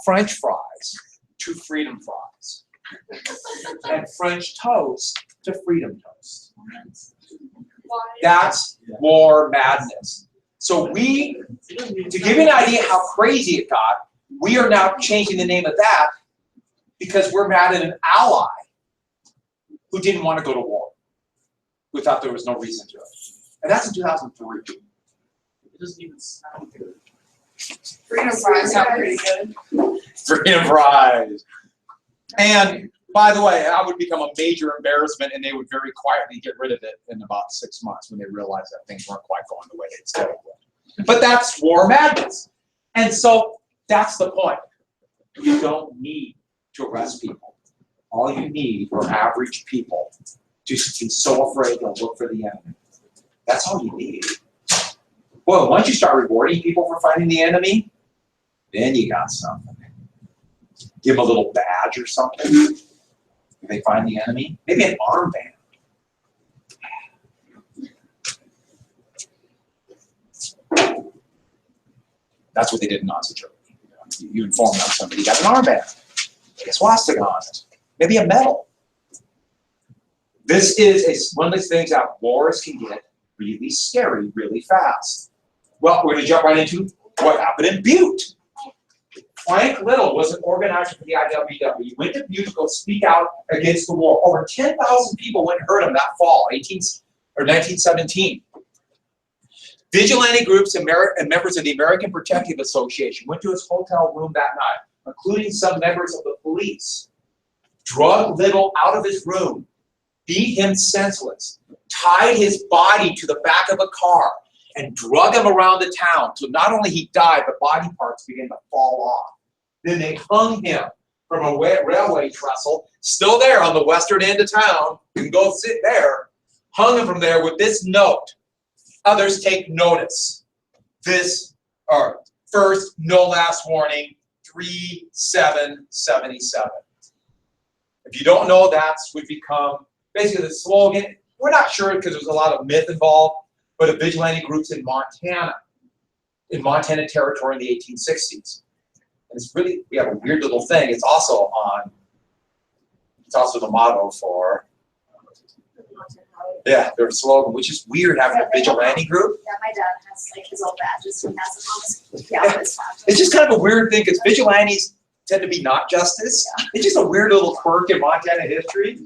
French fries to freedom fries, and French toast to freedom toast. That's war madness. So to give you an idea how crazy it got, we are now changing the name of that because we're mad at an ally who didn't want to go to war, who thought there was no reason to it. And that's in 2003. It doesn't even sound good. Freedom fries sound pretty good. Freedom fries. And by the way, that would become a major embarrassment, and they would very quietly get rid of it in about 6 months when they realized that things weren't quite going the way they said it would. But that's war madness. And so that's the point. You don't need to arrest people. All you need are average people to be so afraid they'll look for the enemy. That's all you need. Well, once you start rewarding people for fighting the enemy, then you got something. Give them a little badge or something. If they find the enemy, maybe an armband. That's what they did in Nazi Germany. You inform them somebody got an armband, a swastika on it, maybe a medal. This is one of those things that wars can get really scary really fast. Well, we're going to jump right into what happened in Butte. Frank Little was an organizer for the IWW. He went to Butte to go speak out against the war. Over 10,000 people went and heard him that fall, 1917. Vigilante groups and members of the American Protective Association went to his hotel room that night, including some members of the police, drug Little out of his room, beat him senseless, tied his body to the back of a car, and drug him around the town till not only he died, but body parts began to fall off. Then they hung him from a railway trestle, still there on the western end of town. You can go sit there. Hung him from there with this note. Others take notice. This, or first, no last warning, 3777. If you don't know, that's would become basically the slogan. We're not sure because there's a lot of myth involved, but a vigilante groups in Montana territory in the 1860s. And it's really, we have a weird little thing. It's also the motto for, yeah, their slogan, which is weird having a vigilante group. Yeah, my dad has like his old badges. He has them on his It's just kind of a weird thing because vigilantes tend to be not justice. Yeah. It's just a weird little quirk in Montana history,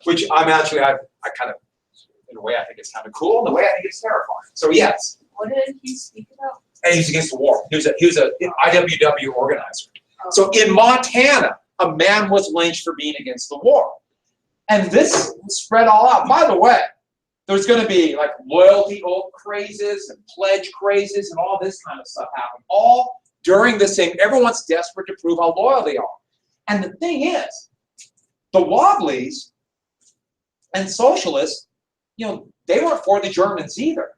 which I kind of, in a way, I think it's kind of cool. In a way, I think it's terrifying. So yes. What did he speak about? And he was against the war. He was an IWW organizer. Oh. So in Montana, a man was lynched for being against the war. And this spread all out. By the way, there's going to be like loyalty oath crazes and pledge crazes and all this kind of stuff happen. All during the same, everyone's desperate to prove how loyal they are. And the thing is, the Wobblies and socialists, you know, they weren't for the Germans either.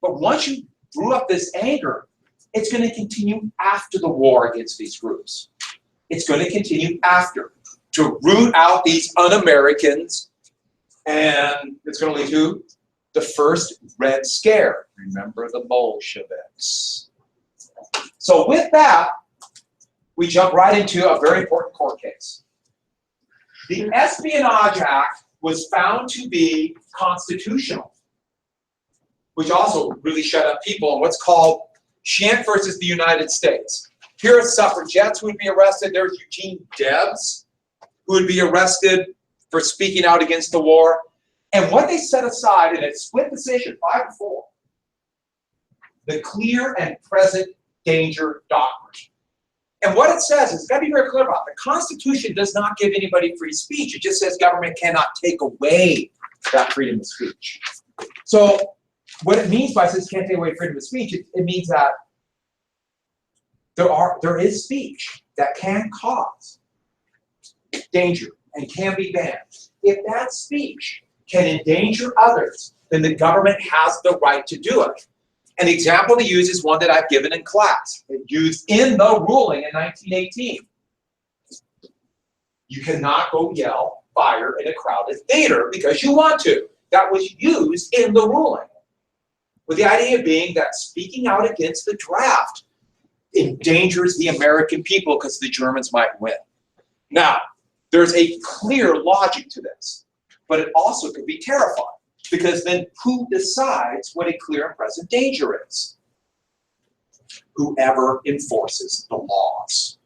But once you grew up this anger, it's going to continue after the war against these groups. It's going to continue after to root out these un-Americans, and it's going to lead to the first Red Scare. Remember the Bolsheviks. So with that, we jump right into a very important court case. The Espionage Act was found to be constitutional, which also really shut up people in what's called Shant versus the United States. Here are suffragettes who would be arrested. There's Eugene Debs, who would be arrested for speaking out against the war. And what they set aside in a split decision, 5-4, the clear and present danger doctrine. And what it says is, got to be very clear about it. The Constitution does not give anybody free speech. It just says government cannot take away that freedom of speech. So what it means by says can't take away freedom of speech, it means that there is speech that can cause danger and can be banned. If that speech can endanger others, then the government has the right to do it. An example to use is one that I've given in class. It used in the ruling in 1918. You cannot go yell fire in a crowded theater because you want to. That was used in the ruling, with the idea being that speaking out against the draft endangers the American people because the Germans might win. Now, there's a clear logic to this, but it also could be terrifying, because then who decides what a clear and present danger is? Whoever enforces the laws.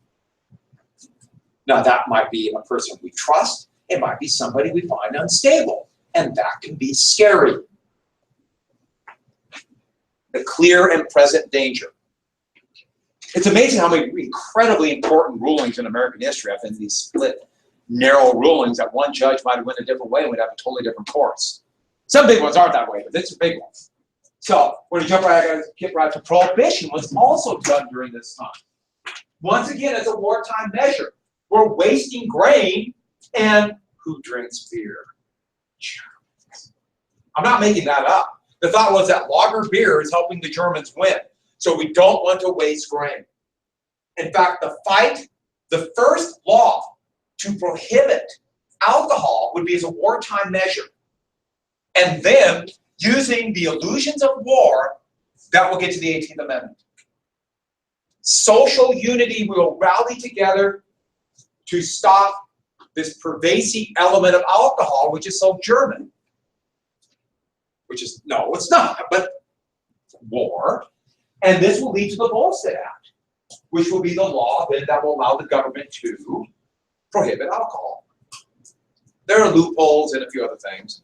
Now, that might be a person we trust, it might be somebody we find unstable, and that can be scary. The clear and present danger. It's amazing how many incredibly important rulings in American history have been these split, narrow rulings that one judge might have went a different way and we'd have a totally different course. Some big ones aren't that way, but this is a big one. So, we're going to get right to prohibition was also done during this time. Once again, as a wartime measure. We're wasting grain, and who drinks beer? I'm not making that up. The thought was that lager beer is helping the Germans win, so we don't want to waste grain. In fact, the first law to prohibit alcohol would be as a wartime measure. And then, using the illusions of war, that will get to the 18th Amendment. Social unity will rally together to stop this pervasive element of alcohol, which is so German. Which is, no, it's not, but war. And this will lead to the Volstead Act, which will be the law then that will allow the government to prohibit alcohol. There are loopholes and a few other things.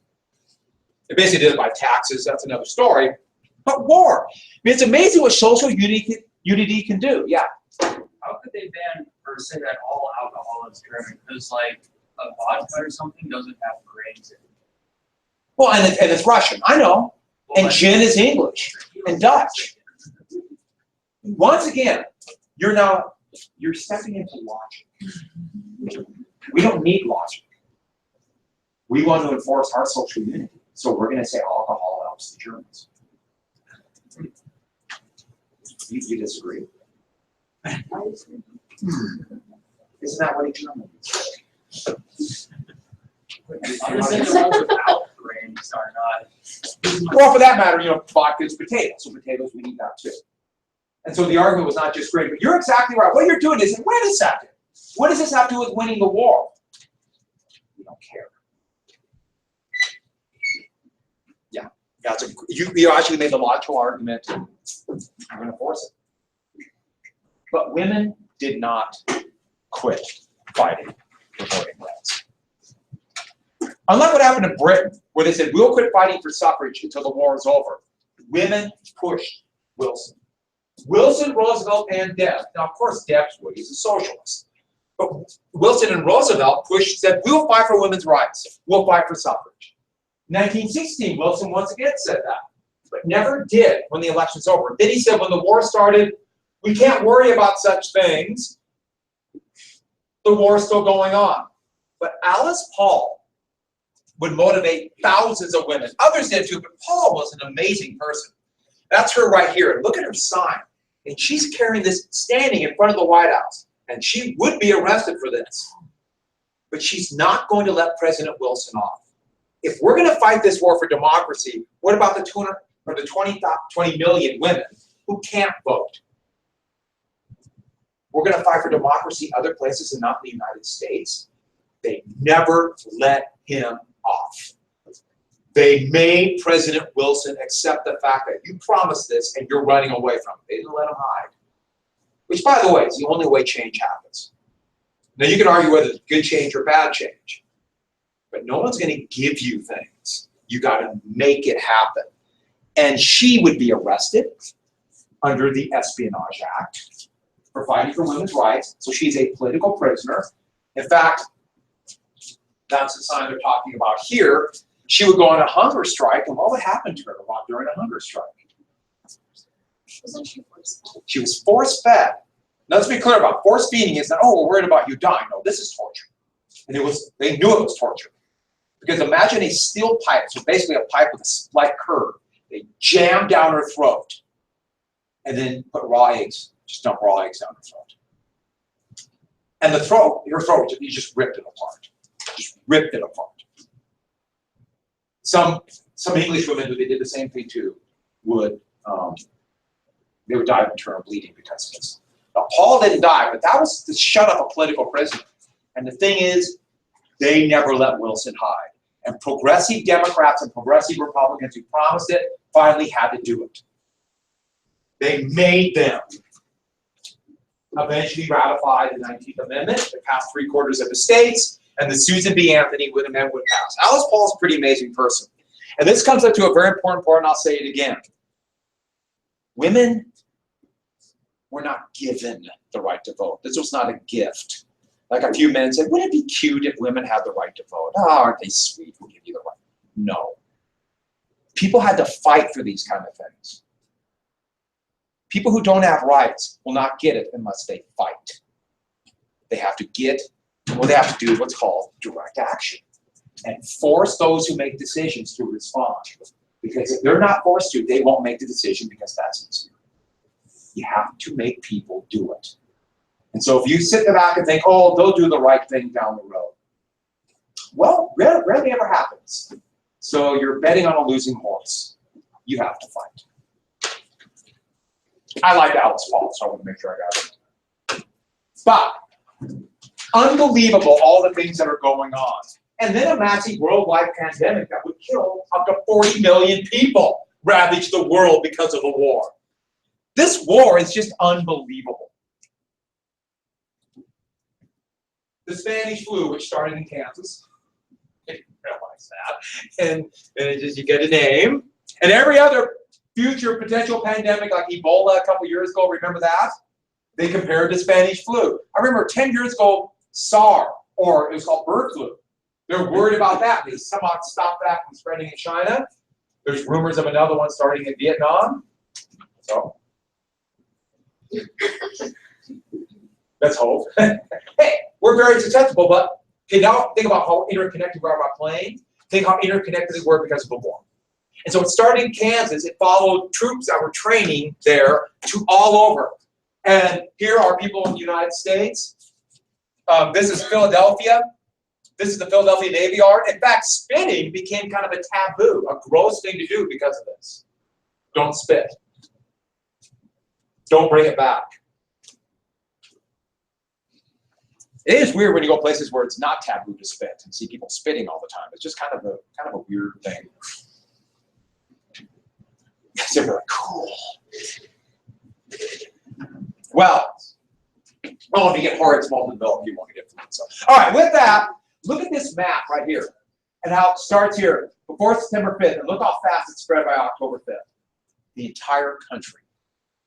They basically did it by taxes, that's another story. But war. I mean, it's amazing what social unity can do, yeah. How could they ban or say that all alcohol is German? Because like a vodka or something doesn't have grains in it. Well, and it's Russian, I know. And gin is English and Dutch. Once again, you're stepping into logic. We don't need logic. We want to enforce our social unity. So we're going to say alcohol helps the Germans. You disagree? Isn't that what a German is? I'm saying the ones without grains are not. Well, for that matter, vodka is potatoes. So potatoes, we need that too. And so the argument was not just grain, but you're exactly right. What you're doing is, wait a second. What does this have to do with winning the war? We don't care. Yeah, you actually made the logical argument. I'm going to force it. But women did not quit fighting for voting rights. Unlike what happened in Britain, where they said, we'll quit fighting for suffrage until the war is over, women pushed Wilson. Wilson, Roosevelt, and Deb. Now, of course, Deb's he's a socialist. But Wilson and Roosevelt said, we'll fight for women's rights. We'll fight for suffrage. 1916, Wilson once again said that, but never did when the election's over. Then he said, when the war started, we can't worry about such things. The war's still going on. But Alice Paul would motivate thousands of women. Others did too, but Paul was an amazing person. That's her right here. Look at her sign. And she's carrying this standing in front of the White House. And she would be arrested for this. But she's not going to let President Wilson off. If we're going to fight this war for democracy, what about the 20 million women who can't vote? We're going to fight for democracy other places and not in the United States. They never let him off. They made President Wilson accept the fact that you promised this and you're running away from it. They didn't let him hide. Which, by the way, is the only way change happens. Now, you can argue whether it's good change or bad change. But no one's going to give you things. You got to make it happen. And she would be arrested under the Espionage Act for fighting for women's rights. So she's a political prisoner. In fact, that's the sign they're talking about here. She would go on a hunger strike, and what would happen to her during a hunger strike? Wasn't she force-fed? She was force-fed. Now, let's be clear about force feeding. Is not, oh, we're worried about you dying. No, this is torture. And they knew it was torture. Because imagine a steel pipe, so basically a pipe with a slight curve. They jam down her throat and then put raw eggs, just dump raw eggs down her throat. And her throat, you just ripped it apart. Just ripped it apart. Some English women who they did the same thing to would, they would die of internal bleeding because of this. Now, Paul didn't die, but that was to shut up a political prisoner. And the thing is, they never let Wilson hide. And progressive Democrats and progressive Republicans who promised it finally had to do it. They made them eventually ratify the 19th Amendment. It passed 3/4 of the states, and the Susan B. Anthony Amendment would pass. Alice Paul's a pretty amazing person. And this comes up to a very important point, and I'll say it again. Women were not given the right to vote. This was not a gift. Like a few men said, wouldn't it be cute if women had the right to vote? Oh, aren't they sweet? We'll give you the right. No. People had to fight for these kind of things. People who don't have rights will not get it unless they fight. They have to get, well, they have to do what's called direct action and force those who make decisions to respond. Because if they're not forced to, they won't make the decision because that's easier. You have to make people do it. And so if you sit back and think, oh, they'll do the right thing down the road. Well, rarely ever happens. So you're betting on a losing horse. You have to fight. I like Alice Paul, so I want to make sure I got it. But unbelievable all the things that are going on. And then a massive worldwide pandemic that would kill up to 40 million people ravaged the world because of the war. This war is just unbelievable. The Spanish flu, which started in Kansas, I didn't realize that, and it just, you get a name. And every other future potential pandemic, like Ebola a couple years ago, remember that? They compared to Spanish flu. I remember 10 years ago, SARS, or it was called bird flu. They're worried about that. They somehow stopped that from spreading in China. There's rumors of another one starting in Vietnam. So, let's hope. Hey, we're very susceptible, but okay, now think about how interconnected we are by plane. Think how interconnected we were because of the war. And so it started in Kansas. It followed troops that were training there to all over. And here are people in the United States. This is Philadelphia. This is the Philadelphia Navy Yard. In fact, spitting became kind of a taboo, a gross thing to do because of this. Don't spit. Don't bring it back. It is weird when you go places where it's not taboo to spit and see people spitting all the time. It's just kind of a weird thing. They're very cool. Well, if you get horrid small milk, you won't get influenza. All right, with that, look at this map right here and how it starts here before September 5th, and look how fast it spread by October 5th. The entire country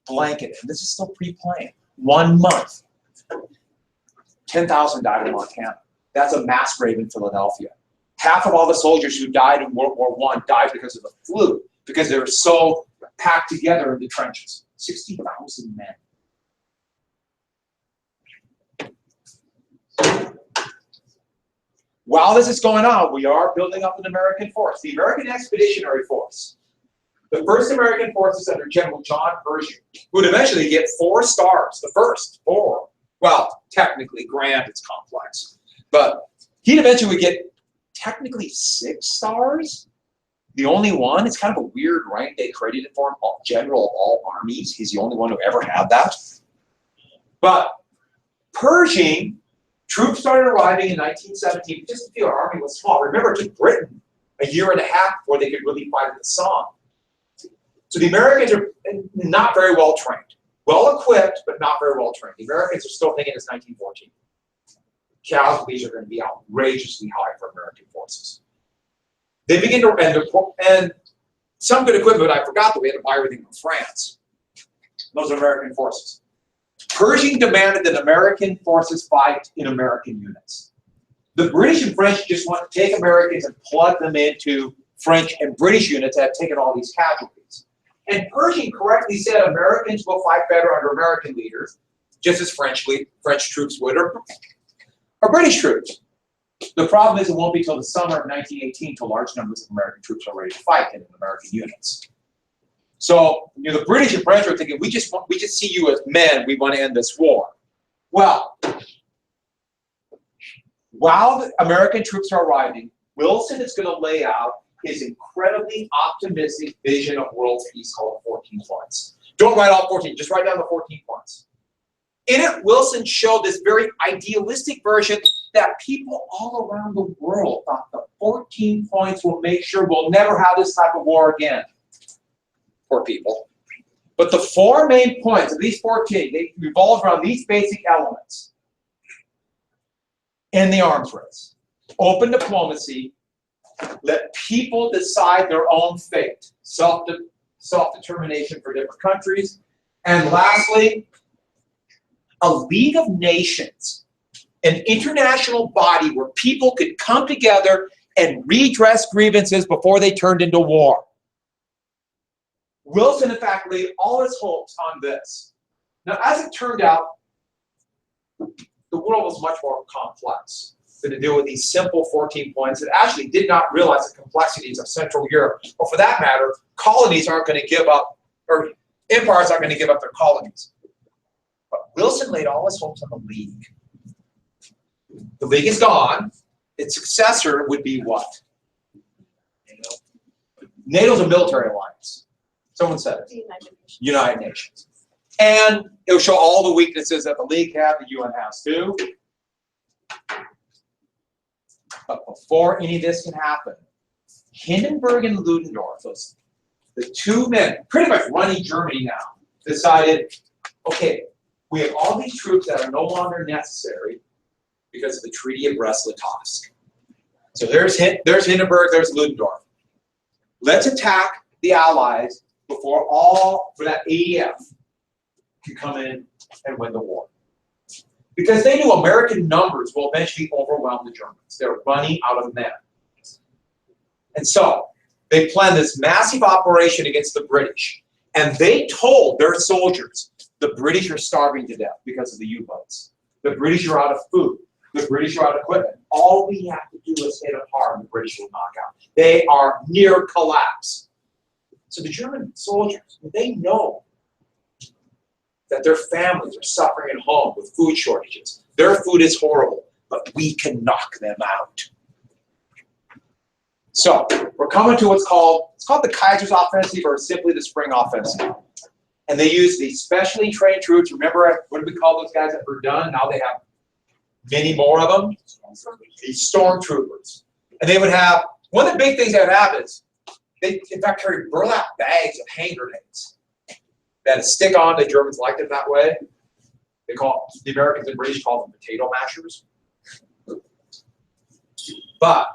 blanketed, and this is still pre-planned. 1 month. 10,000 died in Montana. That's a mass grave in Philadelphia. Half of all the soldiers who died in World War I died because of the flu, because they were so packed together in the trenches. 60,000 men. While this is going on, we are building up an American force, the American Expeditionary Force. The first American force is under General John Pershing, who would eventually get 4 stars, the first 4. Well, technically, Grant, it's complex. But he'd eventually get technically 6 stars. The only one, it's kind of a weird rank they created it for him, General of all armies. He's the only one who ever had that. But Pershing, troops started arriving in 1917, just to feel our army was small. Remember, it took Britain a year and a half before they could really fight at the Somme. So the Americans are not very well trained. Well equipped, but not very well trained. The Americans are still thinking it's 1914. Casualties are going to be outrageously high for American forces. They begin to, and some good equipment, but I forgot that we had to buy everything from France. Those are American forces. Pershing demanded that American forces fight in American units. The British and French just want to take Americans and plug them into French and British units that have taken all these casualties. And Pershing correctly said Americans will fight better under American leaders, just as French troops would, or British troops. The problem is it won't be till the summer of 1918 till large numbers of American troops are ready to fight in American units. So, the British and French are thinking, we just see you as men, we want to end this war. Well, while the American troops are arriving, Wilson is going to lay out his incredibly optimistic vision of world peace called 14 points. Don't write all 14, just write down the 14 points. In it, Wilson showed this very idealistic version that people all around the world thought the 14 points will make sure we'll never have this type of war again. Poor people. But the 4 main points of these 14, they revolve around these basic elements in the arms race. Open diplomacy, let people decide their own fate, self-determination for different countries, and lastly, a League of Nations, an international body where people could come together and redress grievances before they turned into war. Wilson, in fact, laid all his hopes on this. Now, as it turned out, the world was much more complex than to deal with these simple 14 points. It actually did not realize the complexities of Central Europe, or for that matter, colonies aren't going to give up, or empires aren't going to give up their colonies. But Wilson laid all his hopes on the League. The League is gone. Its successor would be what? NATO's a military alliance. Someone said it. United Nations. And it will show all the weaknesses that the League had, the UN has too. But before any of this can happen, Hindenburg and Ludendorff, those, the 2 men pretty much running Germany now, decided, okay, we have all these troops that are no longer necessary because of the Treaty of Brest-Litovsk. So there's Hindenburg, there's Ludendorff. Let's attack the Allies before for that AEF can come in and win the war. Because they knew American numbers will eventually overwhelm the Germans. They're running out of men. And so they planned this massive operation against the British. And they told their soldiers, the British are starving to death because of the U-boats. The British are out of food. The British are out of equipment. All we have to do is hit them hard and the British will knock out. They are near collapse. So the German soldiers, they know that their families are suffering at home with food shortages. Their food is horrible, but we can knock them out. So we're coming to it's called the Kaiser's Offensive, or simply the Spring Offensive. And they use these specially trained troops. Remember, what did we call those guys that were done? Now they have many more of them. These stormtroopers. And they would have, one of the big things they would have is, they in fact carry burlap bags of hand grenades that stick on. The Germans liked it that way. They call, the Americans and British call them potato mashers. But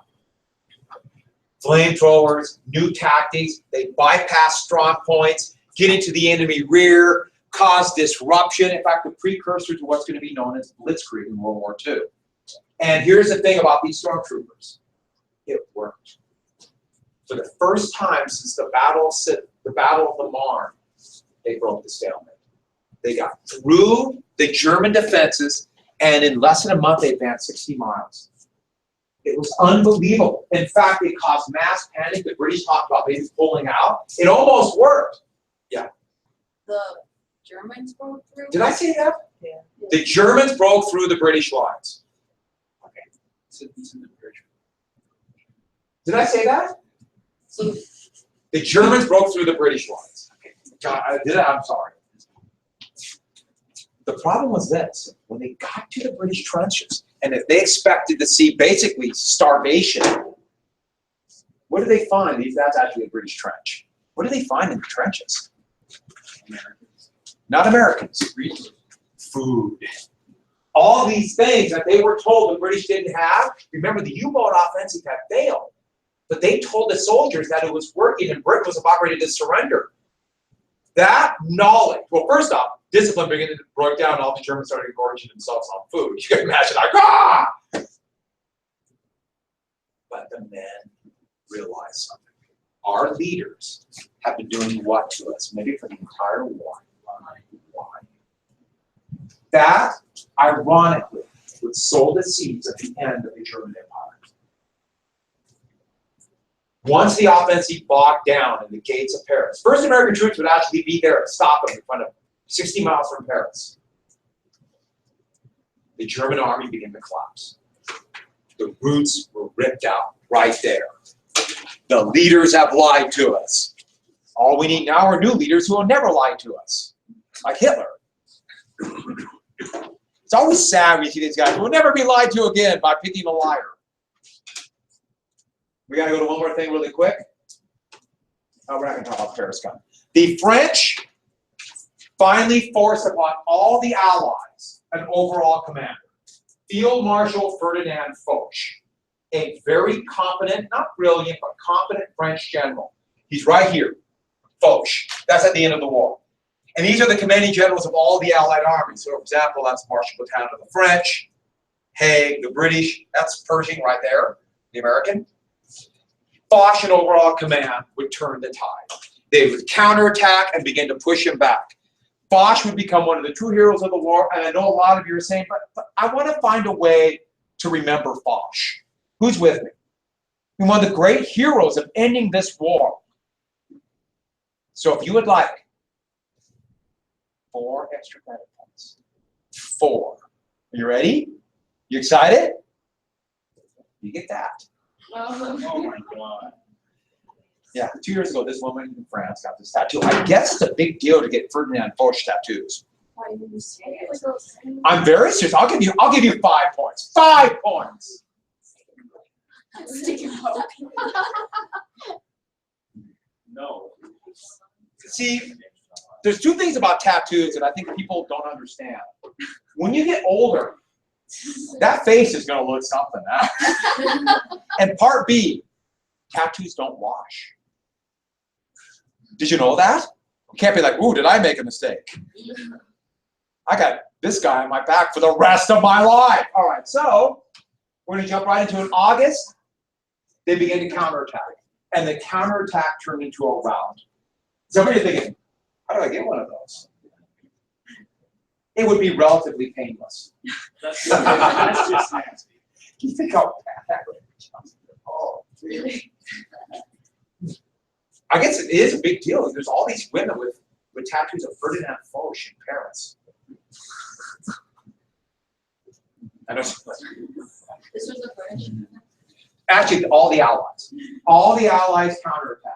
flamethrowers, new tactics, they bypass strong points, get into the enemy rear, cause disruption. In fact, the precursor to what's going to be known as Blitzkrieg in World War II. And here's the thing about these stormtroopers. It worked. For the first time since the Battle of the Marne, they broke the stalemate. They got through the German defenses, and in less than a month, they advanced 60 miles. It was unbelievable. In fact, it caused mass panic. The British talked about maybe pulling out. It almost worked. Yeah. The Germans broke through? Did I say that? Yeah. The Germans broke through the British lines. Okay. Did I say that? So The Germans broke through the British lines. God, I did it. I'm sorry. The problem was this: when they got to the British trenches, and if they expected to see basically starvation, what did they find? That's actually a British trench. What do they find in the trenches? Americans. Not Americans. Food. All these things that they were told the British didn't have. Remember, the U-boat offensive had failed. But they told the soldiers that it was working and Britain was about ready to surrender. That knowledge, well, first off, discipline broke down and all the Germans started gorging themselves on food. You can imagine, like, ah! But the men realized something. Our leaders have been doing what to us? Maybe for the entire war. Why? That, ironically, would sow the seeds at the end of the German Empire. Once the offensive bogged down in the gates of Paris, first American troops would actually be there to stop them in front of 60 miles from Paris. The German army began to collapse. The roots were ripped out right there. The leaders have lied to us. All we need now are new leaders who will never lie to us, like Hitler. It's always sad when you see these guys. We'll never be lied to again by picking a liar. We got to go to one more thing really quick. Oh, we're not going to talk about Paris gun. The French finally forced upon all the Allies an overall commander. Field Marshal Ferdinand Foch, a very competent, not brilliant, but competent French general. He's right here, Foch. That's at the end of the war. And these are the commanding generals of all the Allied armies. So, for example, that's Marshal Battalion of the French, Haig, the British, that's Pershing right there, the American. Foch and overall command would turn the tide. They would counterattack and begin to push him back. Foch would become one of the true heroes of the war, and I know a lot of you are saying, but I want to find a way to remember Foch. Who's with me? He's one of the great heroes of ending this war. So if you would like 4 extra credit points. 4. Are you ready? You excited? You get that. Oh my God. Yeah, 2 years ago, this woman in France got this tattoo. I guess it's a big deal to get Ferdinand Foch tattoos. I'm very serious. I'll give you 5 points. 5 points. Stick it out. No. See, there's 2 things about tattoos that I think people don't understand. When you get older, that face is going to look something else. And part B, tattoos don't wash. Did you know that? You can't be like, ooh, did I make a mistake? I got this guy on my back for the rest of my life. All right, so we're going to jump right into it. In August, they begin to counterattack. And the counterattack turned into a rout. Somebody's thinking, how do I get one of those? It would be relatively painless. That's just nasty. You think how bad that would be? Oh, really? I guess it is a big deal. There's all these women with tattoos of Ferdinand Foch in Paris. I know. This was the French. Actually, all the Allies. All the Allies counterattack.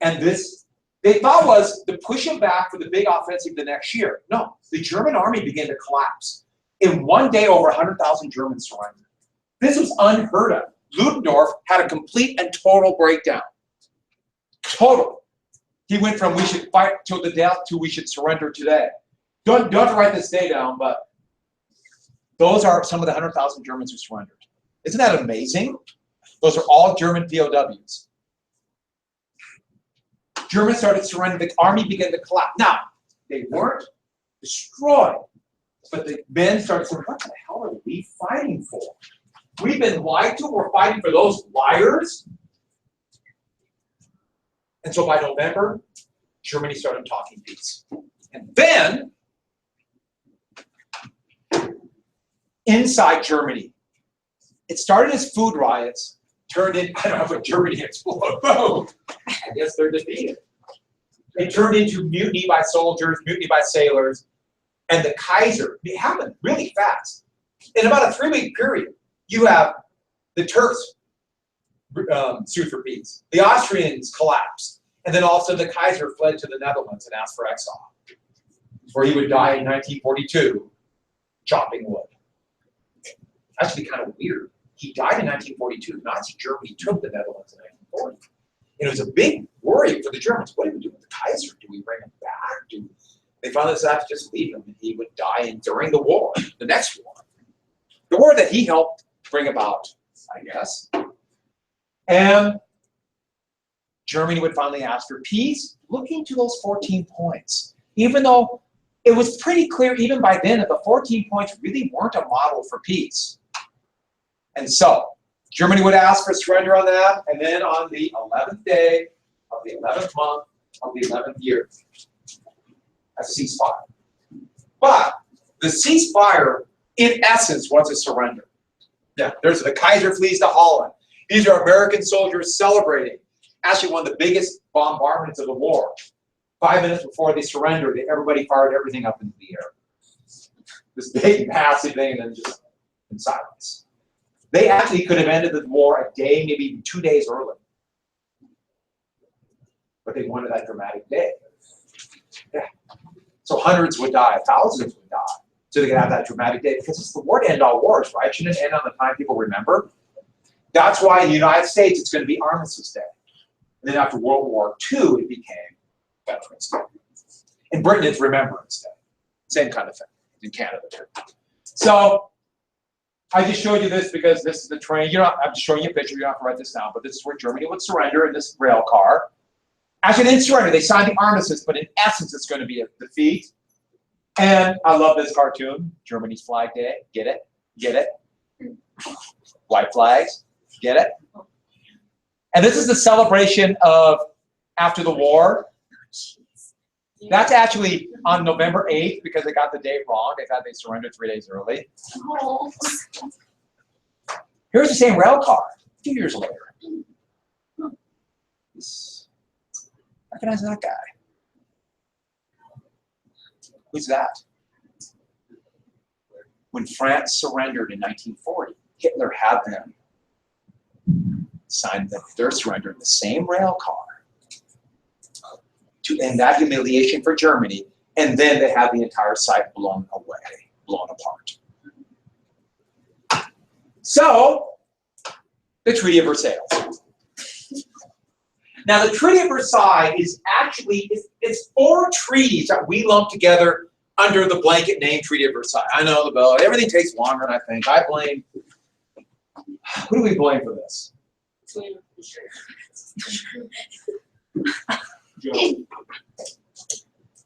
And this, they thought was to push them back for the big offensive the next year. No, the German army began to collapse. In one day, over 100,000 Germans surrendered. This was unheard of. Ludendorff had a complete and total breakdown. Total. He went from we should fight till the death to we should surrender today. Don't have to write this day down, but those are some of the 100,000 Germans who surrendered. Isn't that amazing? Those are all German POWs. Germans started surrendering. The army began to collapse. Now, they weren't destroyed, but the men started saying, what the hell are we fighting for? We've been lied to. We're fighting for those liars. And so by November, Germany started talking peace. And then, inside Germany, it started as food riots, turned in, I don't know what Germany exploded. Boom! I guess they're defeated. It turned into mutiny by soldiers, mutiny by sailors, and the Kaiser, it happened really fast. In about a 3-week period, you have the Turks sued for peace. The Austrians collapsed. And then also the Kaiser fled to the Netherlands and asked for exile, where he would die in 1942, chopping wood. Actually kind of weird. He died in 1942. Nazi Germany took the Netherlands in 1940. And it was a big worry for the Germans. What do we do with the Kaiser? Do we bring him back? They finally decided to just leave him, and he would die during the war, the next war. The war that he helped bring about, I guess. And Germany would finally ask for peace, looking to those 14 points. Even though it was pretty clear even by then that the 14 points really weren't a model for peace. And so, Germany would ask for surrender on that, and then on the 11th day of the 11th month of the 11th year, a ceasefire. But the ceasefire, in essence, was a surrender. Yeah, there's the Kaiser flees to Holland. These are American soldiers celebrating. Actually, one of the biggest bombardments of the war. 5 minutes before they surrendered, everybody fired everything up into the air. This big, massive thing, and then just in silence. They actually could have ended the war a day, maybe even 2 days early. But they wanted that dramatic day. Yeah. So hundreds would die, thousands would die. So they can have that dramatic day because it's the war to end all wars, right? Shouldn't it end on the time people remember? That's why in the United States it's going to be Armistice Day. And then after World War II, it became Veterans Day. In Britain, it's Remembrance Day. Same kind of thing in Canada too. So I just showed you this because this is the train. I'm just showing you a picture. You don't have to write this down, but this is where Germany would surrender in this rail car. Actually, they didn't surrender. They signed the armistice, but in essence, it's going to be a defeat. And I love this cartoon, Germany's Flag Day. Get it? Get it? White flags. Get it? And this is the celebration of after the war. That's actually on November 8th because they got the date wrong. They thought they surrendered 3 days early. Oh. Here's the same rail car a few years later. Recognize that guy. Who's that? When France surrendered in 1940, Hitler had them sign their surrender in the same rail car to end that humiliation for Germany, and then they had the entire site blown away, blown apart. So, the Treaty of Versailles. Now, the Treaty of Versailles is actually, it's 4 treaties that we lump together under the blanket name Treaty of Versailles. I know, the bill, everything takes longer than I think. I blame, who do we blame for this? Joe.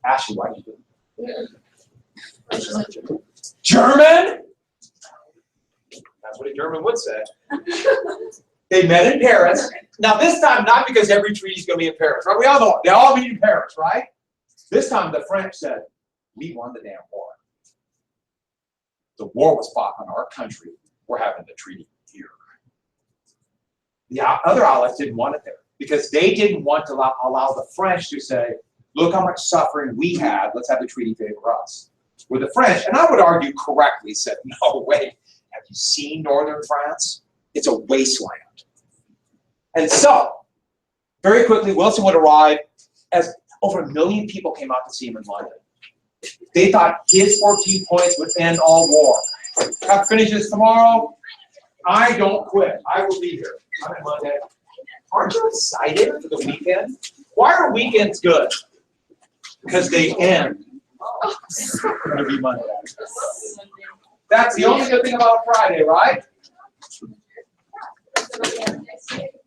Ashley, why did you do it? German? That's what a German would say. They met in Paris. Now this time, not because every treaty is going to be in Paris, right? We all know it. They all meet in Paris, right? This time the French said, we won the damn war. The war was fought on our country. We're having the treaty here. The other allies didn't want it there because they didn't want to allow the French to say, look how much suffering we had, let's have the treaty favor us. Where the French, and I would argue correctly, said, no, wait, have you seen northern France? It's a wasteland. And so, very quickly, Wilson would arrive as over 1 million people came out to see him in London. They thought his 14 points would end all war. Have to finish this tomorrow. I don't quit. I will be here on Monday. Aren't you excited for the weekend? Why are weekends good? Because they end. It's going to be Monday. That's the only good thing about Friday, right?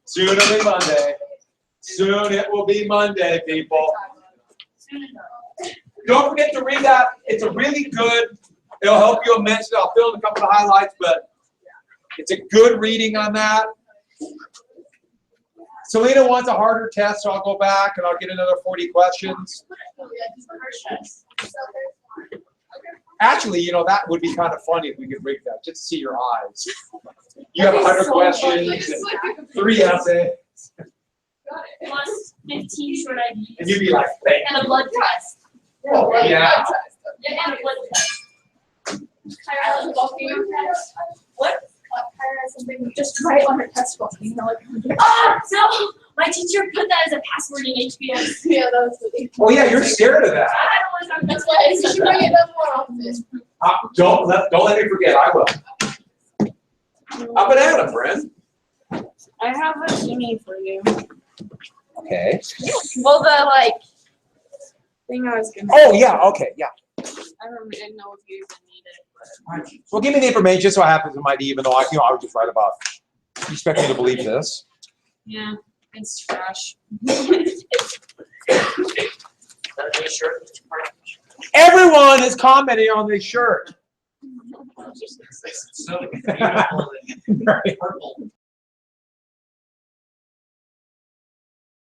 Soon it'll be Monday. Soon it will be Monday, people. Don't forget to read that. It's a really good, it'll help you immensely. I'll fill in a couple of highlights, but it's a good reading on that. Selena wants a harder test, so I'll go back and I'll get another 40 questions. Actually, you know, that would be kind of funny if we could rig that, just to see your eyes. You have 100 questions, and 3 essays. Plus 15 short IDs. And you'd be like, thank And a blood test. Oh, yeah. Yeah, and a blood test. What? Something just try it on her test book, you know, like. Oh, no! My teacher put that as a password in HBS. Yeah, that was really. Oh yeah, you're scared of that. I don't want to That's why you should bring it up more often. Don't let me forget. I will. Up and at 'em, Bryn. I have a thingy for you. Okay. Well, the thing I was gonna. Oh yeah. Okay. Yeah. I didn't know if you even need it. Well, give me the information just so it happens it might even though I would just write about. You expect me to believe this? Yeah, it's trash. Everyone is commenting on this shirt. So beautiful and purple.